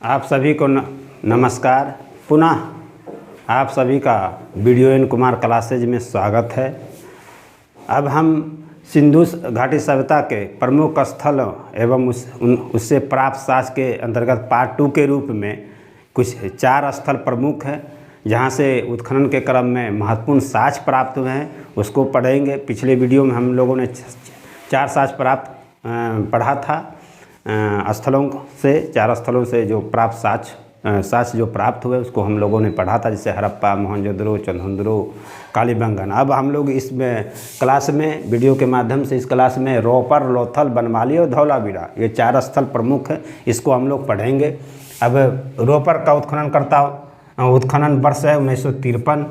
आप सभी को नमस्कार। पुनः आप सभी का वीडियो एन कुमार क्लासेज में स्वागत है। अब हम सिंधु घाटी सभ्यता के प्रमुख स्थलों एवं उससे प्राप्त साक्ष्य के अंतर्गत पार्ट 2 के रूप में कुछ 4 स्थल प्रमुख हैं जहां से उत्खनन के क्रम में महत्वपूर्ण साक्ष्य प्राप्त हुए हैं, उसको पढ़ेंगे। पिछले वीडियो में हम लोगों ने 4 साक्ष्य पढ़ा था स्थलों से। 4 स्थलों से जो प्राप्त साक्ष्य जो प्राप्त हुए उसको हम लोगों ने पढ़ा था, जैसे हड़प्पा, मोहनजोदड़ो, चंदहुंदड़ो, कालीबंगन। अब हम लोग इसमें क्लास में वीडियो के माध्यम से इस क्लास में रोपर, लोथल, बनवाली और धौलावीरा, ये 4 स्थल प्रमुख हैं, इसको हम लोग पढ़ेंगे। अब रोपर का उत्खनन वर्ष है 1953।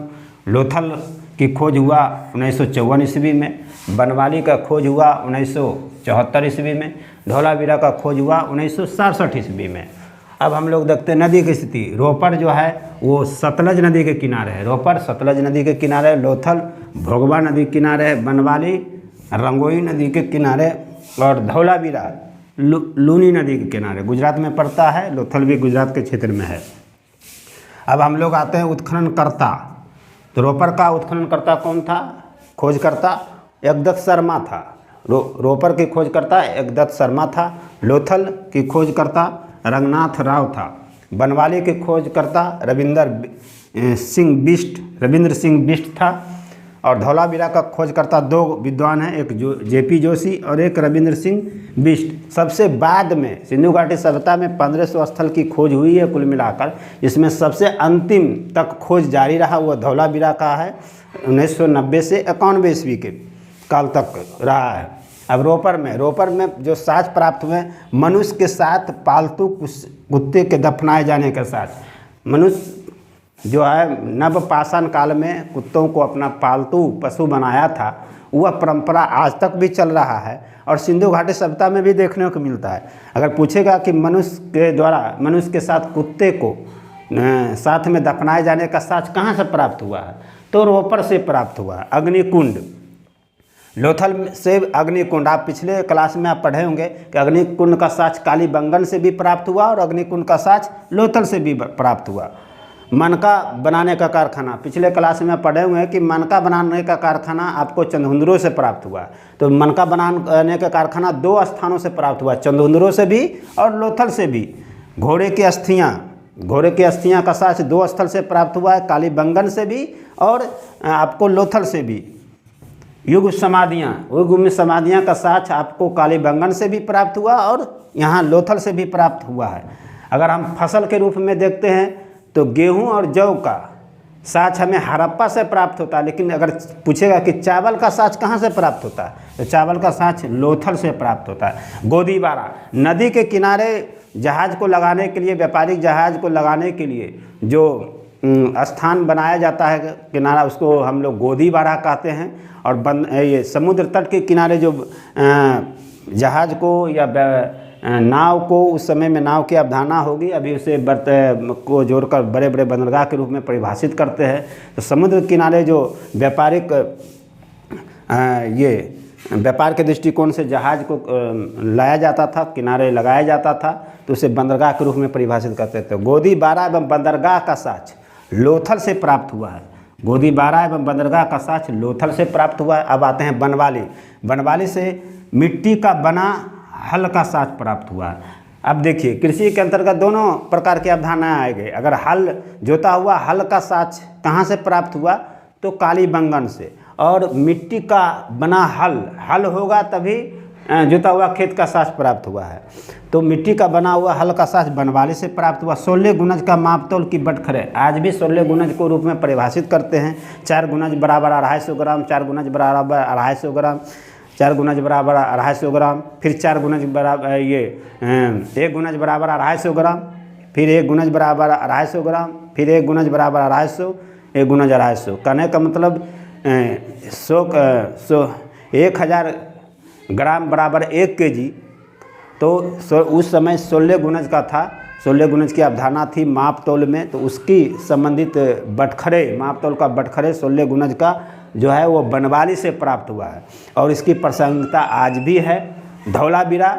लोथल की खोज हुआ 1954 ईस्वी में। बनवाली का खोज हुआ 1974 ईस्वी में। धौलावीरा का खोज हुआ 1967 ईस्वी में। अब हम लोग देखते हैं नदी की स्थिति। रोपर जो है वो सतलज नदी के किनारे है। रोपर सतलज नदी के किनारे है। लोथल भोगवा नदी के किनारे है। बनवाली रंगोई नदी के किनारे और धौलावीरा लूनी नदी के किनारे गुजरात में पड़ता है। लोथल भी गुजरात के क्षेत्र में है। अब हम लोग आते हैं उत्खननकर्ता। तो रोपर का उत्खननकर्ता कौन था? खोजकर्ता एकदत्त शर्मा था। रोपर की खोजकर्ता एकदत्त शर्मा था। लोथल की खोजकर्ता रंगनाथ राव था। बनवाली के खोजकर्ता रविंद्र सिंह बिष्ट था। और धौलावीरा का खोजकर्ता 2 विद्वान हैं, एक जेपी जोशी और एक रविंद्र सिंह बिष्ट। सबसे बाद में सिंधु घाटी सभ्यता में 1500 स्थल की खोज हुई है कुल मिलाकर। इसमें सबसे अंतिम तक खोज जारी रहा वो धौलावीरा का है। 1990 से 91 ईस्वी के काल तक रहा है। अब रोपर में जो साक्ष्य प्राप्त हुए, मनुष्य के साथ पालतू कुत्ते के दफनाए जाने के साथ। मनुष्य जो है नवपाषाण काल में कुत्तों को अपना पालतू पशु बनाया था, वह परंपरा आज तक भी चल रहा है और सिंधु घाटी सभ्यता में भी देखने को मिलता है। अगर पूछेगा कि मनुष्य के साथ कुत्ते को साथ में दफनाए जाने का साक्ष्य कहाँ से प्राप्त हुआ है, तो रोपर से प्राप्त हुआ है। अग्निकुंड, लोथल से अग्निकुंड, आप पिछले क्लास में आप पढ़े होंगे कि अग्निकुंड का साक्ष्य कालीबंगन से भी प्राप्त हुआ और अग्निकुंड का साक्ष्य लोथल से भी प्राप्त हुआ। मनका बनाने का कारखाना, पिछले क्लास में पढ़े हुए हैं कि मनका बनाने का कारखाना आपको चंदहुंदड़ो से प्राप्त हुआ। तो मनका बनाने का कारखाना 2 स्थानों से प्राप्त हुआ, चंदहुंदड़ो से भी और लोथल से भी। घोड़े की अस्थियाँ का साक्ष्य 2 स्थल से प्राप्त हुआ है, कालीबंगन से भी और आपको लोथल से भी। युग में समाधियाँ का साक्ष्य आपको कालीबंगन से भी प्राप्त हुआ और यहाँ लोथल से भी प्राप्त हुआ है। अगर हम फसल के रूप में देखते हैं तो गेहूं और जौ का साक्ष्य हमें हड़प्पा से प्राप्त होता है, लेकिन अगर पूछेगा कि चावल का साक्ष्य कहाँ से प्राप्त होता है, तो चावल का साक्ष्य लोथल से प्राप्त होता है। गोदीबारा, नदी के किनारे जहाज़ को लगाने के लिए, व्यापारिक जहाज़ को लगाने के लिए जो स्थान बनाया जाता है किनारा, उसको हम लोग गोदीबारा कहते हैं। और ये समुद्र तट के किनारे जो जहाज़ को या नाव को, उस समय में नाव की अवधारणा होगी, अभी उसे को जोड़कर बड़े बड़े बंदरगाह के रूप में परिभाषित करते हैं। तो समुद्र किनारे जो व्यापारिक व्यापार के दृष्टिकोण से जहाज़ को लाया जाता था, किनारे लगाया जाता था, तो उसे बंदरगाह के रूप में परिभाषित करते थे। गोदीबारा एवं बंदरगाह का साक्ष्य लोथल से प्राप्त हुआ है। गोदीबारा एवं बंदरगाह का साक्ष्य लोथल से प्राप्त हुआ है। अब आते हैं बनवाली से मिट्टी का बना हल का साक्ष्य प्राप्त हुआ है। अब देखिए, कृषि के अंतर्गत दोनों प्रकार की अवधारणाएं आएंगे। अगर हल जोता हुआ हल का साक्ष्य कहाँ से प्राप्त हुआ, तो कालीबंगन से। और मिट्टी का बना हल होगा तभी जोता हुआ खेत का साक्ष्य प्राप्त हुआ है। तो मिट्टी का बना हुआ हल का साक्ष्य बनवाली से प्राप्त हुआ। 16 गुनज का मापतोल की बटखरे, आज भी 16 गुनज को रूप में परिभाषित करते हैं। 4 गुनज बराबर 250 ग्राम, 4 गुनज बराबर 250 ग्राम, 4 गुनज बराबर 250 ग्राम, फिर 4 गुनज बराबर 1 गुनज बराबर 250 ग्राम, फिर 1 गुनज बराबर 250 ग्राम, फिर 1 गुनज बराबर 250, 1 गुनज 250। कहने का मतलब 1000 ग्राम बराबर 1 kg। तो उस समय 16 गुनज का था, 16 गुनज की अवधारणा थी मापतोल में। तो उसकी संबंधित बटखरे, मापतोल का बटखरे 16 गुनज का जो है वो बनवाली से प्राप्त हुआ है और इसकी प्रासंगिकता आज भी है। धौलावीरा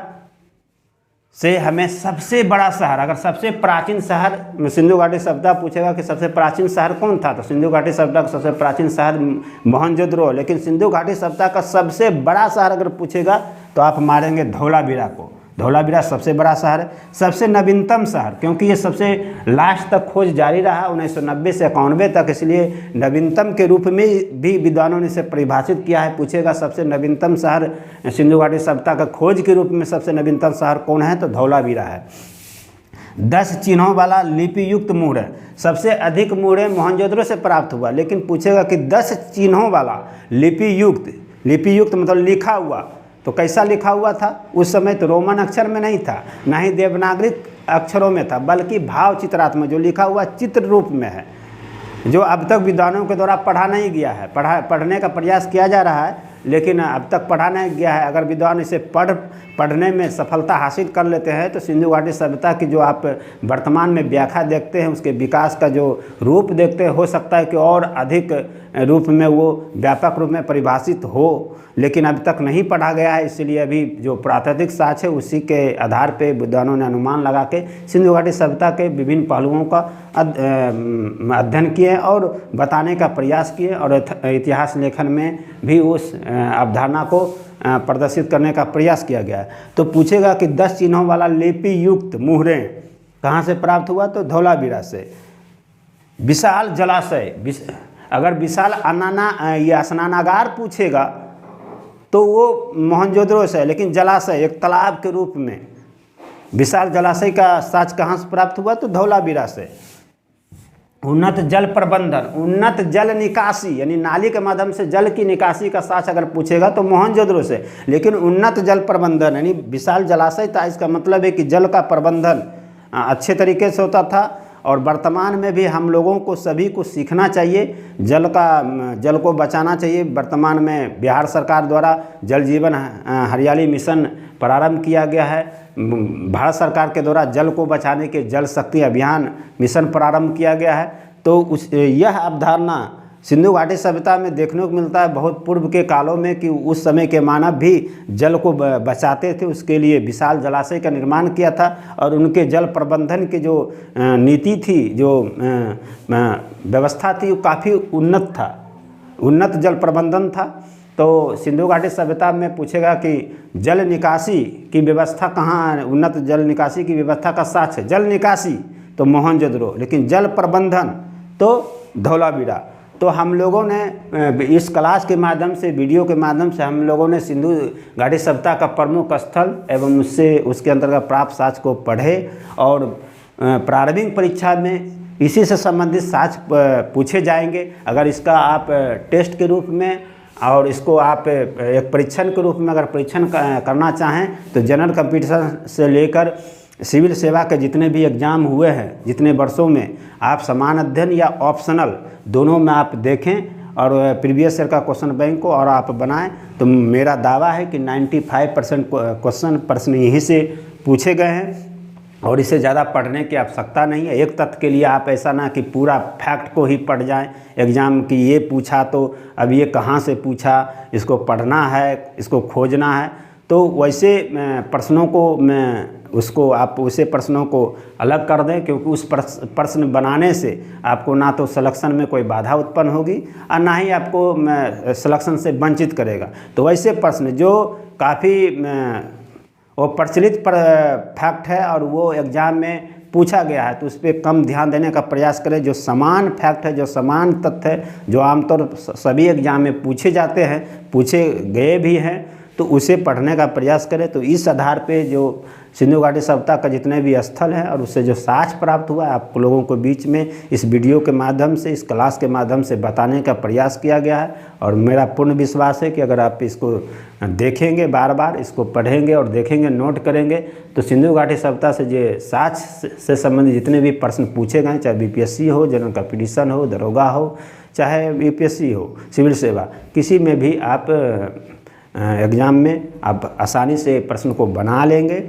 से हमें सबसे बड़ा शहर, अगर सबसे प्राचीन शहर सिंधु घाटी सभ्यता पूछेगा कि सबसे प्राचीन शहर कौन था, तो सिंधु घाटी सभ्यता का सबसे प्राचीन शहर मोहनजोदड़ो। लेकिन सिंधु घाटी सभ्यता का सबसे बड़ा शहर अगर पूछेगा तो आप मारेंगे धौलावीरा को। धौलावीरा सबसे बड़ा शहर है। सबसे नवीनतम शहर, क्योंकि ये सबसे लास्ट तक खोज जारी रहा 1990 से 91 तक, इसलिए नवीनतम के रूप में भी विद्वानों ने इसे परिभाषित किया है। पूछेगा सबसे नवीनतम शहर सिंधु घाटी सभ्यता का खोज के रूप में सबसे नवीनतम शहर कौन है, तो धौलावीरा है। 10 चिन्हों वाला लिपि युक्त मुहर, सबसे अधिक मुहरें मोहनजोदड़ो से प्राप्त हुआ। लेकिन पूछेगा कि 10 चिन्हों वाला लिपि युक्त मतलब लिखा हुआ, तो कैसा लिखा हुआ था? उस समय तो रोमन अक्षर में नहीं था, ना ही देवनागरिक अक्षरों में था, बल्कि भाव चित्रात्मक जो लिखा हुआ चित्र रूप में है, जो अब तक विद्वानों के द्वारा पढ़ा नहीं गया है। पढ़ने का प्रयास किया जा रहा है, लेकिन अब तक पढ़ा नहीं गया है। अगर विद्वान इसे पढ़ने में सफलता हासिल कर लेते हैं तो सिंधु घाटी सभ्यता की जो आप वर्तमान में व्याख्या देखते हैं, उसके विकास का जो रूप देखते हैं, हो सकता है कि और अधिक रूप में वो व्यापक रूप में परिभाषित हो, लेकिन अब तक नहीं पढ़ा गया है। इसलिए अभी जो प्राकृतिक साक्ष्य है उसी के आधार पे विद्वानों ने अनुमान लगा के सिंधु घाटी सभ्यता के विभिन्न पहलुओं का अध्ययन किए और बताने का प्रयास किए, और इतिहास लेखन में भी उस अवधारणा को प्रदर्शित करने का प्रयास किया गया है। तो पूछेगा कि 10 चिन्हों वाला लिपि युक्त मुहरें कहाँ से प्राप्त हुआ, तो धौलावीरा से। विशाल जलाशय, अगर विशाल ये स्नानागार पूछेगा तो वो मोहनजोदड़ो से है, लेकिन जलाशय एक तालाब के रूप में विशाल जलाशय का साक्ष्य कहाँ से प्राप्त हुआ, तो धौलावीरा से। उन्नत जल प्रबंधन, उन्नत जल निकासी यानी नाली के माध्यम से जल की निकासी का साक्ष्य अगर पूछेगा तो मोहनजोदड़ो से। लेकिन उन्नत जल प्रबंधन यानी विशाल जलाशय था, इसका मतलब है कि जल का प्रबंधन अच्छे तरीके से होता था। और वर्तमान में भी हम लोगों को सभी को सीखना चाहिए, जल को बचाना चाहिए। वर्तमान में बिहार सरकार द्वारा जल जीवन हरियाली मिशन प्रारंभ किया गया है। भारत सरकार के द्वारा जल को बचाने के जल शक्ति अभियान मिशन प्रारंभ किया गया है। तो यह अवधारणा सिंधु घाटी सभ्यता में देखने को मिलता है बहुत पूर्व के कालों में, कि उस समय के मानव भी जल को बचाते थे। उसके लिए विशाल जलाशय का निर्माण किया था, और उनके जल प्रबंधन की जो नीति थी, जो व्यवस्था थी, वो काफ़ी उन्नत था, उन्नत जल प्रबंधन था। तो सिंधु घाटी सभ्यता में पूछेगा कि जल निकासी की व्यवस्था कहाँ, उन्नत जल निकासी की व्यवस्था का साक्ष्य, जल निकासी तो मोहनजोदड़ो, लेकिन जल प्रबंधन तो धौलावीरा। तो हम लोगों ने इस क्लास के माध्यम से, वीडियो के माध्यम से हम लोगों ने सिंधु घाटी सभ्यता का प्रमुख स्थल एवं उसके अंतर्गत प्राप्त साक्ष्य को पढ़े, और प्रारंभिक परीक्षा में इसी से संबंधित साक्ष्य पूछे जाएंगे। अगर इसका आप टेस्ट के रूप में और इसको आप एक परीक्षण के रूप में अगर परीक्षण करना चाहें तो जनरल कंपटीशन से लेकर सिविल सेवा के जितने भी एग्ज़ाम हुए हैं जितने वर्षों में, आप समान अध्ययन या ऑप्शनल दोनों में आप देखें और प्रीवियस ईयर का क्वेश्चन बैंक को और आप बनाएं, तो मेरा दावा है कि 95% प्रश्न यहीं से पूछे गए हैं, और इसे ज़्यादा पढ़ने की आवश्यकता नहीं है। एक तथ्य के लिए आप ऐसा ना कि पूरा फैक्ट को ही पढ़ जाएं एग्ज़ाम की, ये पूछा तो अब ये कहाँ से पूछा, इसको पढ़ना है, इसको खोजना है। तो वैसे प्रश्नों को आप उसे प्रश्नों को अलग कर दें, क्योंकि उस प्रश्न बनाने से आपको ना तो सिलेक्शन में कोई बाधा उत्पन्न होगी और ना ही आपको सिलेक्शन से वंचित करेगा। तो वैसे प्रश्न जो काफ़ी वो प्रचलित फैक्ट है और वो एग्ज़ाम में पूछा गया है, तो उस पर कम ध्यान देने का प्रयास करें। जो समान फैक्ट है, जो समान तथ्य है, जो आमतौर सभी एग्ज़ाम में पूछे जाते हैं, पूछे गए भी हैं, तो उसे पढ़ने का प्रयास करें। तो इस आधार पे जो सिंधु घाटी सभ्यता का जितने भी स्थल हैं और उससे जो साक्ष्य प्राप्त हुआ है, आप लोगों को बीच में इस वीडियो के माध्यम से, इस क्लास के माध्यम से बताने का प्रयास किया गया है। और मेरा पूर्ण विश्वास है कि अगर आप इसको देखेंगे, बार बार इसको पढ़ेंगे और देखेंगे, नोट करेंगे, तो सिंधु घाटी सभ्यता से जो साक्ष्य से संबंधित जितने भी प्रश्न पूछे गए, चाहे बीपीएससी हो, जनरल कंपटीशन हो, दरोगा हो, चाहे यूपीएससी हो, सिविल सेवा, किसी में भी आप एग्ज़ाम में आप आसानी से प्रश्न को बना लेंगे।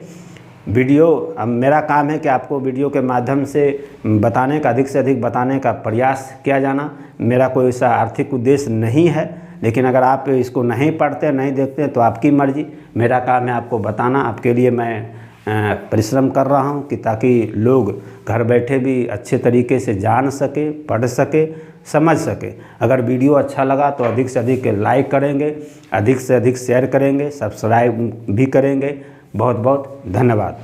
वीडियो, अब मेरा काम है कि आपको वीडियो के माध्यम से बताने का, अधिक से अधिक बताने का प्रयास किया जाना। मेरा कोई ऐसा आर्थिक उद्देश्य नहीं है, लेकिन अगर आप इसको नहीं पढ़ते, नहीं देखते तो आपकी मर्ज़ी। मेरा काम है आपको बताना। आपके लिए मैं परिश्रम कर रहा हूं कि ताकि लोग घर बैठे भी अच्छे तरीके से जान सके, पढ़ सके, समझ सके। अगर वीडियो अच्छा लगा तो अधिक से अधिक लाइक करेंगे, अधिक से अधिक शेयर करेंगे, सब्सक्राइब भी करेंगे। बहुत बहुत धन्यवाद।